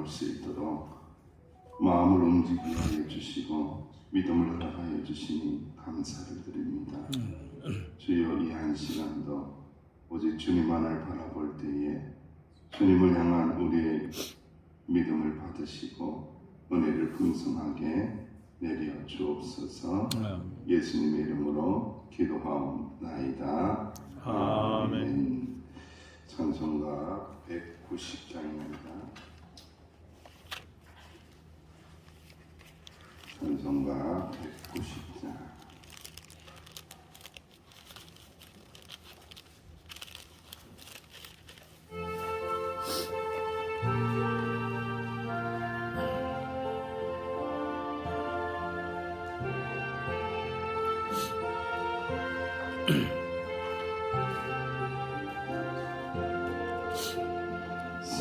나올 수 있도록 마음을 움직이게 해주시고 믿음을 허락하여 주시니 감사를 드립니다. 주여, 이 한 시간도 오직 주님만을 바라볼 때에 주님을 향한 우리의 믿음을 받으시고 은혜를 풍성하게 내려 주옵소서. 예수님의 이름으로 기도하옵나이다. 아멘. 찬송가 190장입니다. 찬송가 190장.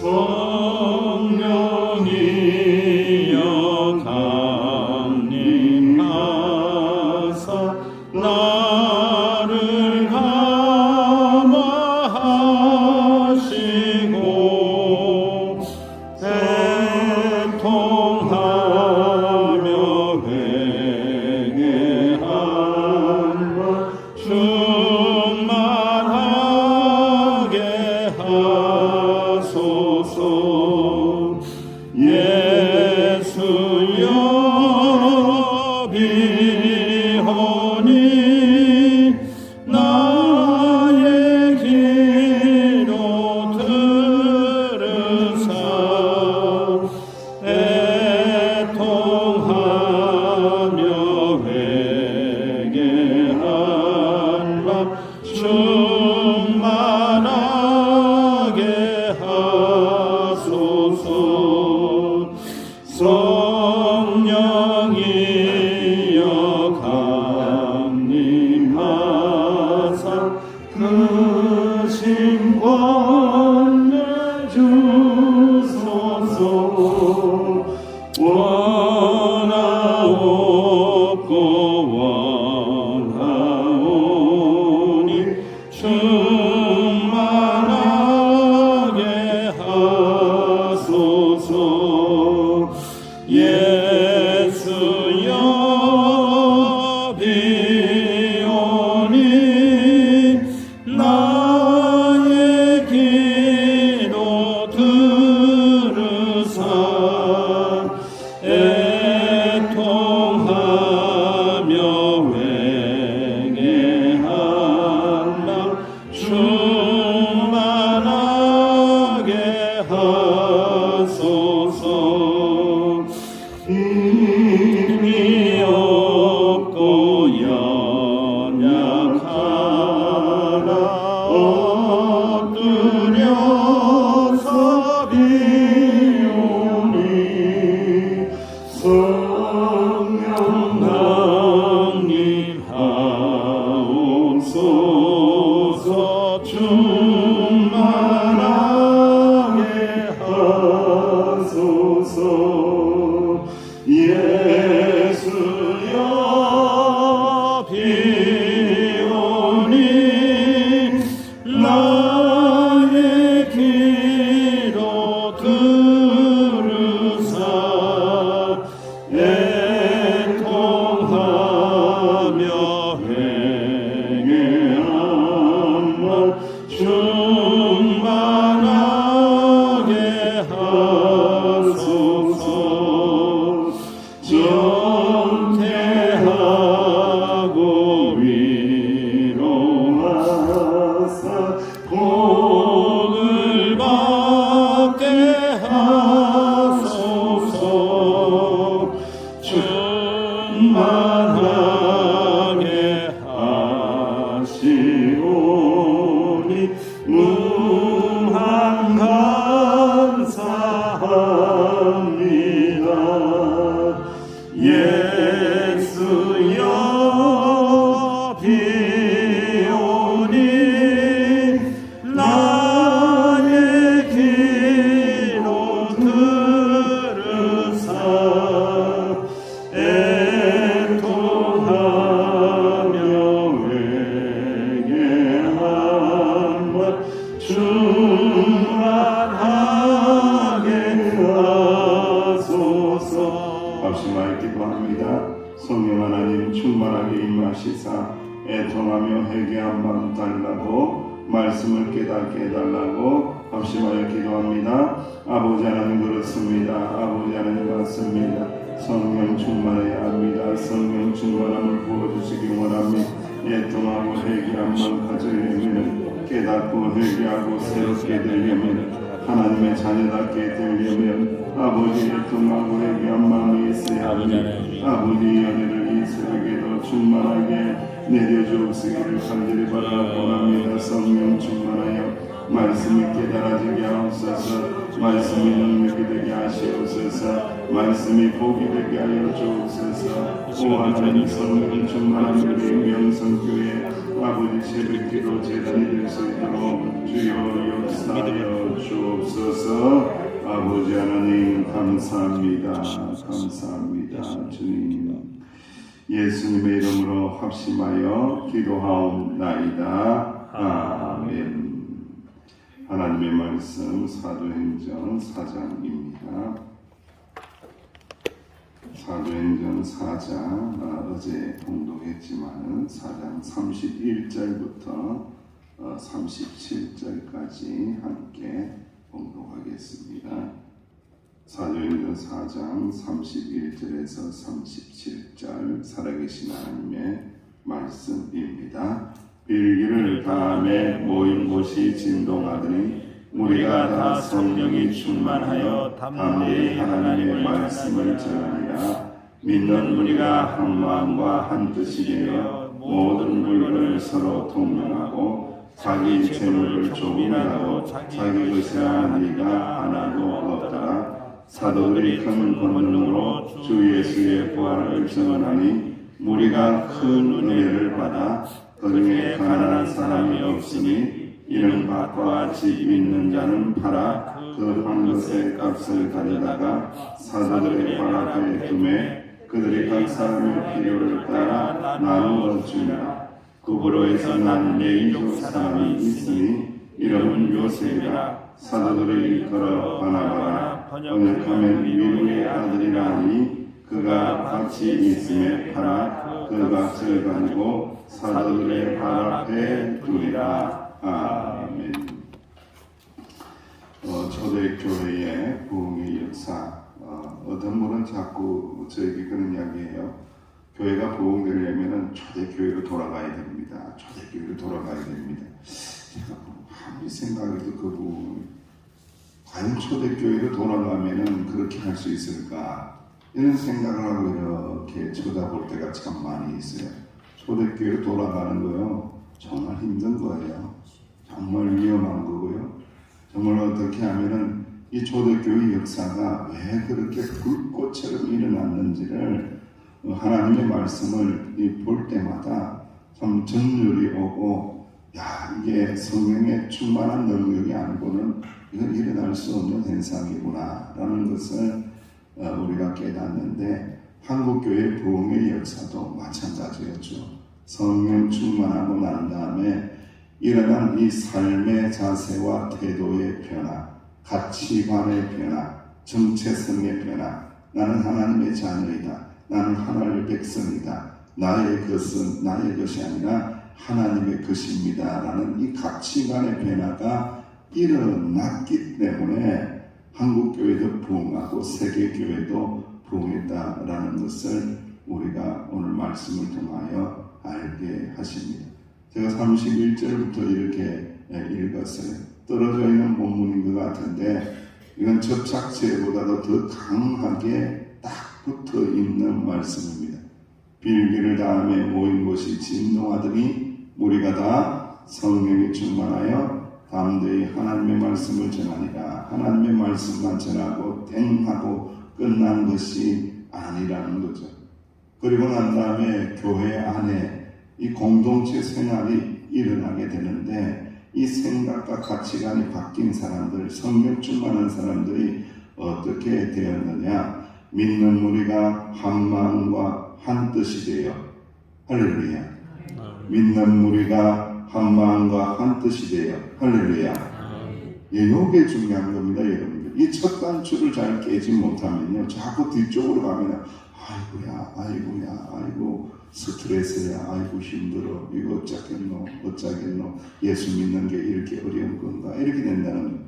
성령이여 강림하사 나를 감화하시고 애통하며 회개하며 충만하게 하소서. 예수여 비오니 나의 기도 들으사 애통하며 회개한 바 충만하게 하소서. 성령이여 강림하사 그 신권 내주소서. 원하옵고 원하오니 충만하게 하소서. 예수여 비오니 나의 기도 들으사 애통하며 회개한 나 충만하게 하소서. 힘이 없고 연약하나 엎드려서 비오니 성령 강림하옵소서. 충만하게 하소서. 예수여 비오니 나의 기도 들으사 애통하며 회개한 바 충만하게 하소서. 정태하고 위로하사 복을 받게 하소서. 충만하게 하시오니 무한 감사합니다. 예수여 비오니 나의 기도 들으사 애통하며 회개한 바 충만하게 합심하여 기도합니다. 성령 하나님 충만하게 임하시사 애통하며 회개한 마음 달라고 말씀을 깨닫게 해달라고 합심하여 기도합니다. 아버지 하나님 그렇습니다. 아버지 하나님 맞습니다. 성령 충만해야 합니다. 성령 충만함을 부어주시기 원합니다. 애통하고 회개한 마음 가지려면 깨닫고 회개하고 새롭게 되려면 하나님의 자녀답게 되려면 아버지 애통하고 회개한 마음이 있어야 합니다. 아버지의 은혜를 이 새벽에도 충만하게 내려주옵시기를 간절히 바라옵나이다. 성령 충만하여 말씀이 깨달아지게 하옵소서. 말씀이 능력이 되게 하시옵소서. 말씀이 복이 되게 하여 주옵소서. 오 하나님 성령 충만한 우리 명성교회 아버지 새벽기도 재단이 될 수 있도록 주여 역사하여 주옵소서. 아버지 하나님 감사합니다. 감사합니다. 주님 예수님의 이름으로 합심하여 기도하옵나이다. 아멘. 하나님의 말씀 사도행전 4장입니다. 사도행전 4장 어제 봉독했지만 4장 31절부터 37절까지 함께 봉독하겠습니다. 사도행전 4장 31절에서 37절 살아계신 하나님의 말씀입니다. 빌기를 다음에 모인 곳이 진동하더니 우리가 다 성령이 충만하여 담대히 하나님의 말씀을 전하니라. 믿는 우리가 한 마음과 한 뜻이 되어 모든 물건을 서로 통용하고 자기 재물을 조금이라도 자기 것이라 하니가 하나도 없더라. 사도들이 큰 권능으로 주 예수의 부활을 증언하니 무리가 큰 은혜를 받아 그중에 가난한 사람이 없으니 이는 밭과 집 있는 자는 팔아 그 한 것의 값을 가져다가 사도들의 발 앞에 두매 그들이 각 사람의 필요를 따라 나누어 주니라. 구브로에서 난 레이족 사람이 있으니 이름은 요셉이라. 사도들을 이끌어 바나바가 번역하면 미국의 아들이라 하니 그가 같이 있음에 팔아 그 값을 가지고 사도들의 발 앞에 두니라. 아멘. 초대교회의 부흥의 역사. 어떤 분은 자꾸 저에게 그런 이야기해요. 교회가 부흥되려면 초대교회로 돌아가야 됩니다. 초대교회로 돌아가야 됩니다. 제가 아무리 생각해도 그 부분 과연 초대교회로 돌아가면은 그렇게 할 수 있을까? 이런 생각을 하고 이렇게 쳐다볼 때가 참 많이 있어요. 초대교회로 돌아가는 거요 정말 힘든 거예요. 정말 위험한 거고요. 정말 어떻게 하면은 이 초대교회 역사가 왜 그렇게 불꽃처럼 일어났는지를 하나님의 말씀을 볼 때마다 참 전율이 오고, 야, 이게 성령의 충만한 능력이 아니고는 이건 일어날 수 없는 현상이구나 라는 것을 우리가 깨닫는데, 한국교회 부흥의 역사도 마찬가지였죠. 성령 충만하고 난 다음에 일어난 이 삶의 자세와 태도의 변화, 가치관의 변화, 정체성의 변화, 나는 하나님의 자녀이다, 나는 하나님의 백성이다, 나의 것은 나의 것이 아니라 하나님의 것입니다 라는 이 가치관의 변화가 일어났기 때문에 한국교회도 부흥하고 세계교회도 부흥했다라는 것을 우리가 오늘 말씀을 통하여 알게 하십니다. 제가 31절부터 이렇게 읽었어요. 떨어져 있는 본문인 것 같은데 이건 접착제보다도 더 강하게 딱 붙어 있는 말씀입니다. 빌기를 다음에 모인 곳이 진동하더니 우리가 다 성령이 충만하여 담대히 하나님의 말씀을 전하니라. 하나님의 말씀만 전하고 땡하고 끝난 것이 아니라는 거죠. 그리고 난 다음에 교회 안에 이 공동체 생활이 일어나게 되는데, 이 생각과 가치관이 바뀐 사람들, 성령 충만한 사람들이 어떻게 되었느냐? 믿는 우리가 한 마음과 한 뜻이 되어, 할렐루야. 믿는 우리가 한 마음과 한 뜻이 되어, 할렐루야. 예, 요게 중요한 겁니다, 여러분들. 이 첫 단추를 잘 깨지 못하면요, 자꾸 뒤쪽으로 가면 아이고야, 아이고 스트레스야, 아이고 힘들어, 이거 어쩌겠노, 예수 믿는 게 이렇게 어려운 건가, 이렇게 된다는 거예요.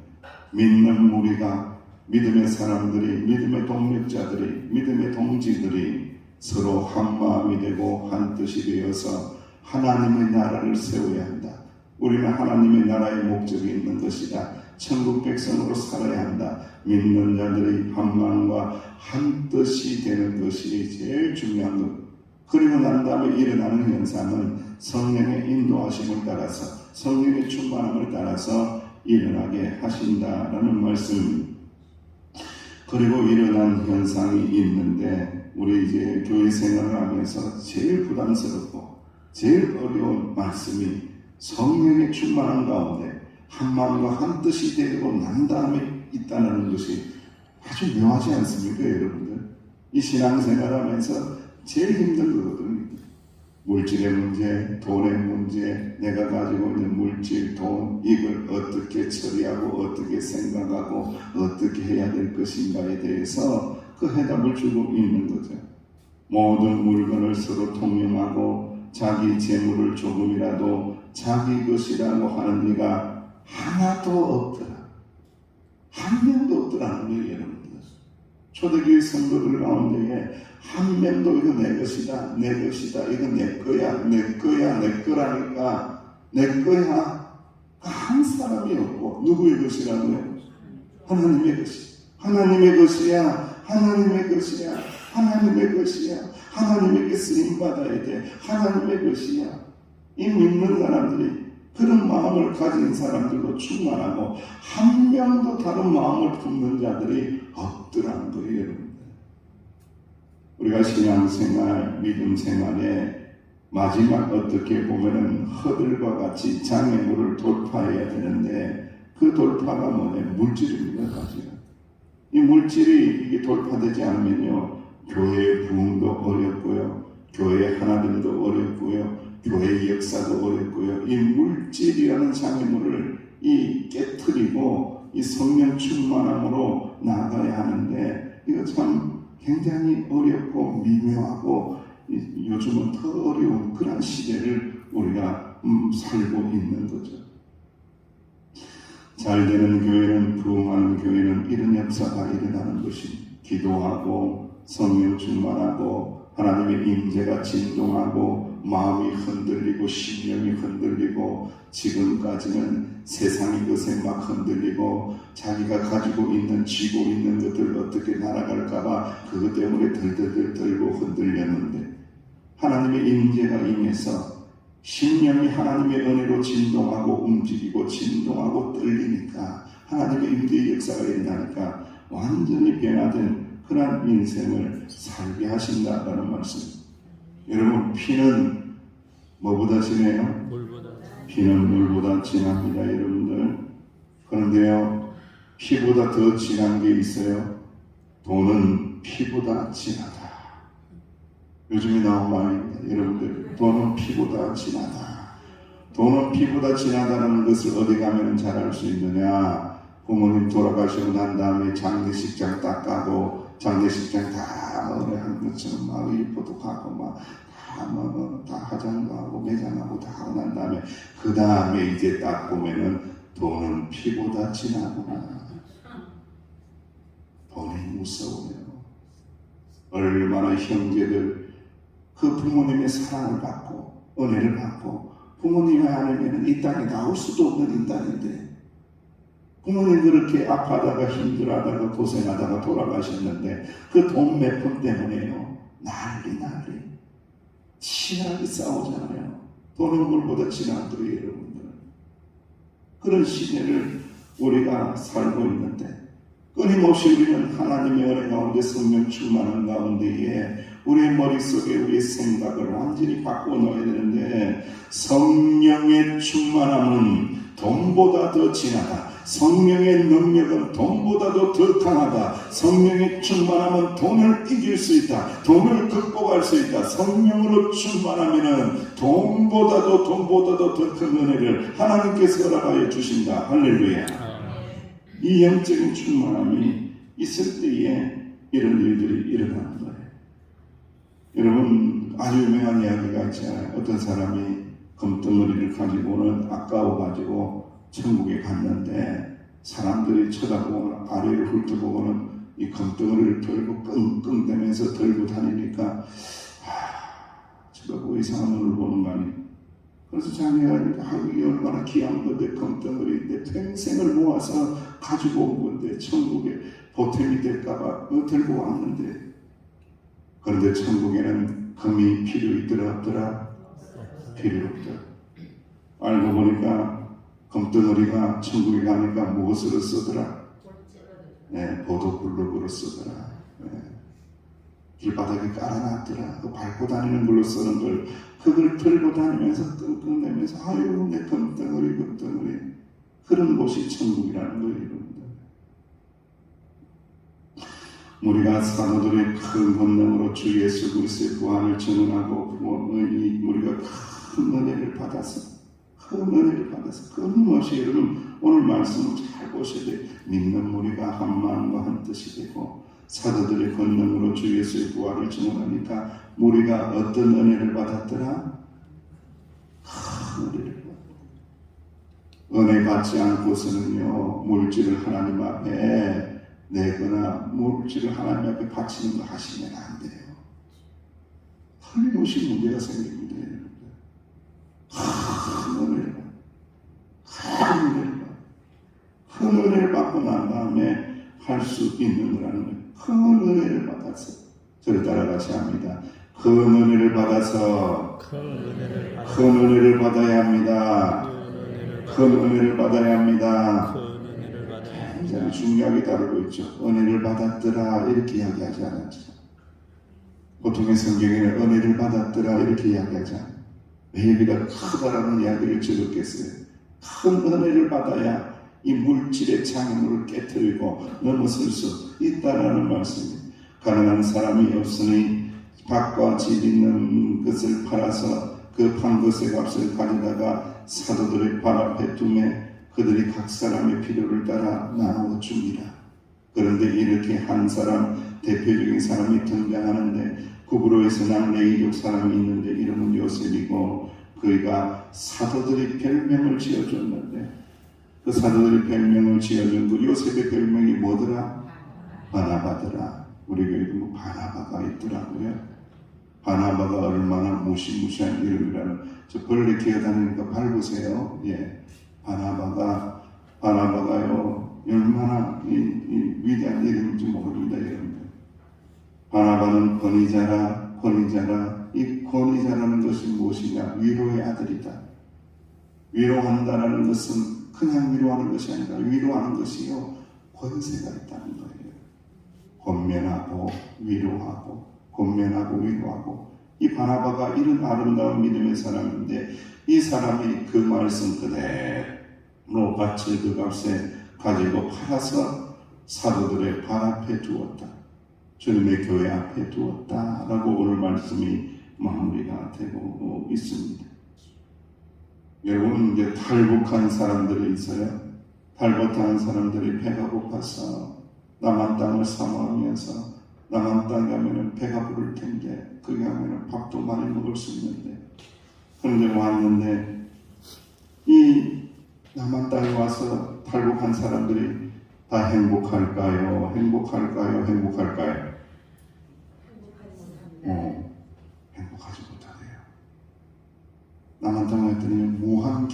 믿는 우리가, 믿음의 사람들이, 믿음의 동력자들이, 믿음의 동지들이 서로 한 마음이 되고 한 뜻이 되어서 하나님의 나라를 세워야 한다. 우리는 하나님의 나라의 목적이 있는 것이다. 천국 백성으로 살아야 한다. 믿는 자들이 한 마음과 한 뜻이 되는 것이 제일 중요한 것. 그리고 난 다음에 일어나는 현상은 성령의 인도하심을 따라서, 성령의 충만함을 따라서 일어나게 하신다라는 말씀. 그리고 일어난 현상이 있는데, 우리 이제 교회 생활을 하면서 제일 부담스럽고 제일 어려운 말씀이 성령의 충만한 가운데 한 마음과 한 뜻이 되고 난 다음에 있다는 것이 아주 묘하지 않습니까, 여러분들? 이 신앙생활 하면서 제일 힘든 거거든요. 물질의 문제, 돈의 문제, 내가 가지고 있는 물질, 돈, 이걸 어떻게 처리하고 어떻게 생각하고 어떻게 해야 될 것인가에 대해서 그 해답을 주고 있는 거죠. 모든 물건을 서로 통용하고 자기 재물을 조금이라도 자기 것이라고 하는 이가 하나도 없더라. 한 명도 없더라는 거예요, 여러분들. 초대교회 성도들 가운데에 한 명도 이거 내 것이다, 이거 내 거라니까, 내 거야. 한 사람이 없고, 누구의 것이라고요? 하나님의 것이. 하나님의 것이야. 하나님에게 쓰임받아야 돼. 하나님의 것이야. 이 믿는 사람들이 그런 마음을 가진 사람들로 충만하고 한 명도 다른 마음을 품는 자들이 없더라는 거예요, 여러분들. 우리가 신앙생활, 믿음생활에 마지막 어떻게 보면은 허들과 같이 장애물을 돌파해야 되는데 그 돌파가 뭐냐? 물질입니다, 사실. 이 물질이 이게 돌파되지 않으면요, 교회의 부흥도 어렵고요, 교회의 하나됨도 어렵고요, 교회의 역사도 어렵고요. 이 물질이라는 장애물을 깨트리고 이 성령 충만함으로 나아가야 하는데 이거 참 굉장히 어렵고 미묘하고 요즘은 더 어려운 그런 시대를 우리가 살고 있는 거죠. 잘 되는 교회는, 부흥하는 교회는 이런 역사가 일어나는 것이, 기도하고 성령 충만하고 하나님의 임재가 진동하고 마음이 흔들리고 심령이 흔들리고, 지금까지는 세상이 것에 막 흔들리고 자기가 가지고 있는, 쥐고 있는 것들 어떻게 날아갈까봐 그것 때문에 들들들 떨고 흔들렸는데, 하나님의 임재가 임해서 심령이 하나님의 은혜로 진동하고 움직이고 진동하고 떨리니까, 하나님의 임재의 역사가 일어나니까 완전히 변화된 그런 인생을 살게 하신다라는 말씀. 여러분, 피는 뭐보다 진해요? 피는 물보다 진합니다, 여러분들. 그런데요, 피보다 더 진한 게 있어요. 돈은 피보다 진하다. 요즘에 나온 말입니다, 여러분들. 돈은 피보다 진하다. 돈은 피보다 진하다는 것을 어디 가면 잘 알 수 있느냐? 부모님 돌아가시고 난 다음에 장례식장 딱 가고, 장례식장 다 노래하는 것처럼 막 일포도 가고 다 화장도 하고 매장하고 다 하고 난 다음에 그 다음에 이제 딱 보면은 돈은 피보다 진하구나. 돈이 무서워요. 얼마나 형제들 그 부모님의 사랑을 받고 은혜를 받고, 부모님이 아니면 이 땅에 나올 수도 없는 인간인데, 부모님 그렇게 아파하다가 힘들어하다가 고생하다가 돌아가셨는데 그 돈 몇 푼 때문에요, 난리 치열하게 싸우잖아요. 돈은 물보다 진한 거예요, 여러분들. 그런 시대를 우리가 살고 있는데, 끊임없이 우리는 하나님의 은혜 가운데, 성령 충만한 가운데에 우리의 머릿속에 우리의 생각을 완전히 바꿔 놓아야 되는데, 성령의 충만함은 돈보다 더 진하다. 성령의 능력은 돈보다도 더 강하다. 성령의 충만함은 돈을 이길 수 있다. 돈을 극복할 수 있다. 성령으로 충만하면은 돈보다도 더 큰 은혜를 하나님께서 허락하여 주신다. 할렐루야. 이 영적인 충만함이 있을 때에 이런 일들이 일어나는 거예요. 여러분, 아주 유명한 이야기가 있잖아요. 어떤 사람이 금덩어리를 가지고는 아까워가지고 천국에 갔는데 사람들이 쳐다보고는 아래를 훑어보고는 이 금덩어리를 들고 끙끙대면서 들고 다니니까 저거 뭐 이상한 눈을 보는 거 아니에요. 그래서 자기가 이게 얼마나 귀한 건데 금덩어리인데 평생을 모아서 가지고 온 건데 천국에 보탬이 될까봐 들고 왔는데, 그런데 천국에는 금이 필요 있더라 없더라? 필요 없더라. 알고 보니까 금덩어리가 천국에 가니까 무엇으로 쓰더라? 네, 보도블록으로 쓰더라. 네. 길바닥에 깔아놨더라. 그 밟고 다니는 걸로 쓰는 걸, 그걸 들고 다니면서 끙끙대면서 아유 내 금덩어리 그런 곳이 천국이라는 거예요. 여러분들. 우리가 사도들의 큰 권능으로 주 예수 그리스도의 부활을 증언하고 우리가 큰 은혜를 받아서 끊임없이, 여러분 오늘 말씀을 잘 보셔야 돼요. 믿는 우리가 한 마음과 한 뜻이 되고 사도들의 권능으로 주 예수의 부활을 증언하니까 우리가 어떤 은혜를 받았더라? 큰 은혜를 받았다. 은혜 받지 않고서는요, 물질을 하나님 앞에 내거나 물질을 하나님 앞에 바치는 거 하시면 안 돼요. 틀림없이 문제가 생깁니다. 큰 은혜를 받고 난 다음에 할 수 있는 거라는 거예요. 큰 은혜를 받아서, 저를 따라 같이 합니다. 큰 은혜를 받아서 큰 은혜를 받아야 합니다. 큰 은혜를 받아야 합니다. 굉장히 중요하게 다루고 있죠. 은혜를 받았더라 이렇게 이야기하지 않았죠. 보통의 성경에는 은혜를 받았더라 이렇게 이야기하지 않아요. 왜 여기다 크다라는 이야기를 적었겠어요? 큰 은혜를 받아야 이 물질의 장애물을 깨뜨리고 넘어설 수 있다라는 말씀이에요. 가난한 사람이 없으니 밭과 집 있는 것을 팔아서 그 판 것의 값을 가져다가 사도들의 발 앞에 두매 그들이 각 사람의 필요를 따라 나누어 줍니다. 그런데 이렇게 한 사람, 대표적인 사람이 등장하는데, 구브로에서 난 레이족 사람이 있는데 이름은 요셉이고, 그가 사도들이 별명을 지어줬는데, 그 사도들이 별명을 지어준 그 요셉의 별명이 뭐더라? 바나바더라. 우리 교회도 뭐 바나바가 있더라고요. 바나바가 얼마나 무시무시한 이름이라는, 저 벌레 기어다니니까 밟으세요. 예. 바나바가요 얼마나 위대한 이름인지 모릅니다. 여러분들. 바나바는 권위자라. 이 권위자라는 것이 무엇이냐? 위로의 아들이다. 위로한다라는 것은 그냥 위로하는 것이 아니라 위로하는 것이요 권세가 있다는 거예요. 권면하고 위로하고 이 바나바가 이런 아름다운 믿음의 사람인데, 이 사람이 그 말씀 그대로 밭을 그 값에 가지고 팔아서 사도들의 발 앞에 두었다. 주님의 교회 앞에 두었다. 라고 오늘 말씀이 마무리가 되고 있습니다. 여러분, 이제 탈북한 사람들이 있어요. 탈북한 사람들이 배가 고파서 남한 땅을 사모하면서, 남한 땅에 가면 배가 부를 텐데 거기 가면 밥도 많이 먹을 수 있는데, 그런데 왔는데 이 남한 땅에 와서 탈북한 사람들이 다 행복할까요? 행복하지 못하대요. 남한 땅에 왔더니 무한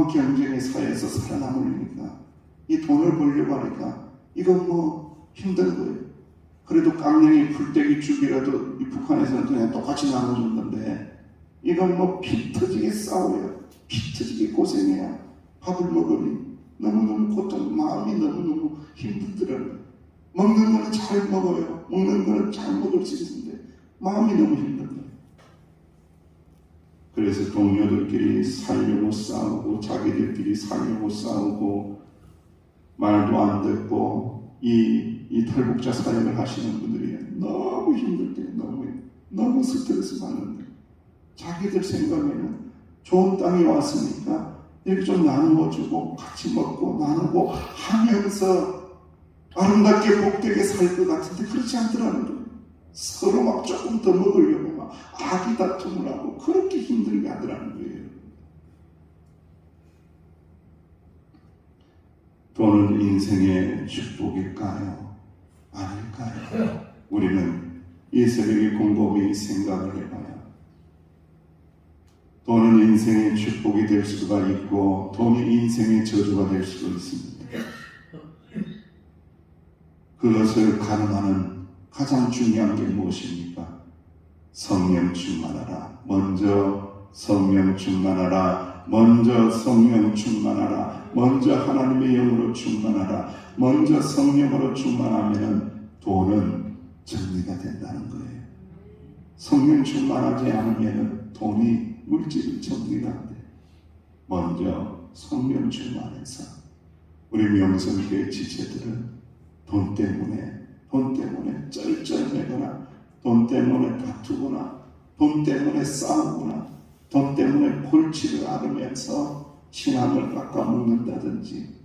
경쟁의 사회에서 살아남으려니까, 이 돈을 벌려고 하니까 이건 뭐 힘든 거예요. 그래도 깡냉이 풀떼기 죽이라도 이 북한에서는 그냥 똑같이 나눠줬는데, 이건 뭐 피 터지게 싸워요. 피 터지게 고생해야 밥을 먹으니 너무너무 고통, 마음이 너무너무 힘들더라고요. 먹는 거는 잘 먹어요. 먹는 거는 잘 먹을 수 있는데 마음이 너무 힘든 거예요. 그래서 동료들끼리 살려고 싸우고, 자기들끼리 살려고 싸우고, 말도 안 듣고, 이 탈북자 사역을 하시는 분들이 너무 힘들 때, 너무 스트레스 받는데, 자기들 생각에는 좋은 땅에 왔으니까 이렇게 좀 나누어주고 같이 먹고 나누고 하면서 아름답게 복되게 살 것 같은데 그렇지 않더라는 거예요. 서로 막 조금 더 먹으려고 막 아기 다툼을 하고 그렇게 힘들게 하더라는 거예요. 돈은 인생의 축복일까요? 아닐까요? 우리는 이 새벽에 곰곰이 생각을 해봐요. 돈은 인생의 축복이 될 수가 있고 돈이 인생의 저주가 될 수도 있습니다. 그것을 가늠하는 가장 중요한 게 무엇입니까? 성령 충만하라. 먼저 성령 충만하라. 먼저 성령 충만하라. 먼저 하나님의 영으로 충만하라. 먼저 성령으로 충만하면 돈은 정리가 된다는 거예요. 성령 충만하지 않으면 돈이 물질이 정리가 안 돼요. 먼저 성령 충만해서 우리 명성교회 지체들은 돈 때문에 쩔쩔매거나 돈 때문에 다투거나 돈 때문에 싸우거나 돈 때문에 골치를 앓으면서 신앙을 깎아먹는다든지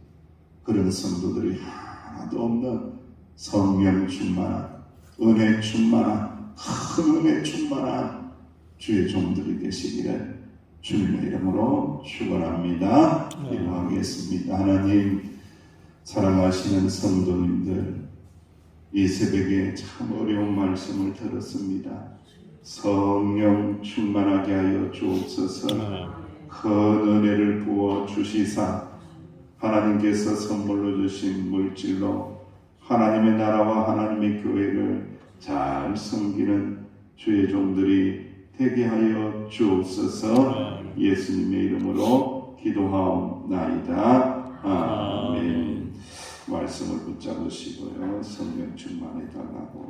그런 성도들이 하나도 없는 성령 충만한 은혜 충만한 큰 은혜 충만한 주의 종들이 되시기를 주님의 이름으로 축원합니다. 기도하겠습니다. 하나님 사랑하시는 성도님들 이 새벽에 참 어려운 말씀을 들었습니다. 성령 충만하게 하여 주옵소서. 큰 은혜를 부어 주시사 하나님께서 선물로 주신 물질로 하나님의 나라와 하나님의 교회를 잘 섬기는 주의 종들이 되게 하여 주옵소서. 예수님의 이름으로 기도하옵나이다. 아멘. 말씀을 붙잡으시고요. 성령 충만해 달라고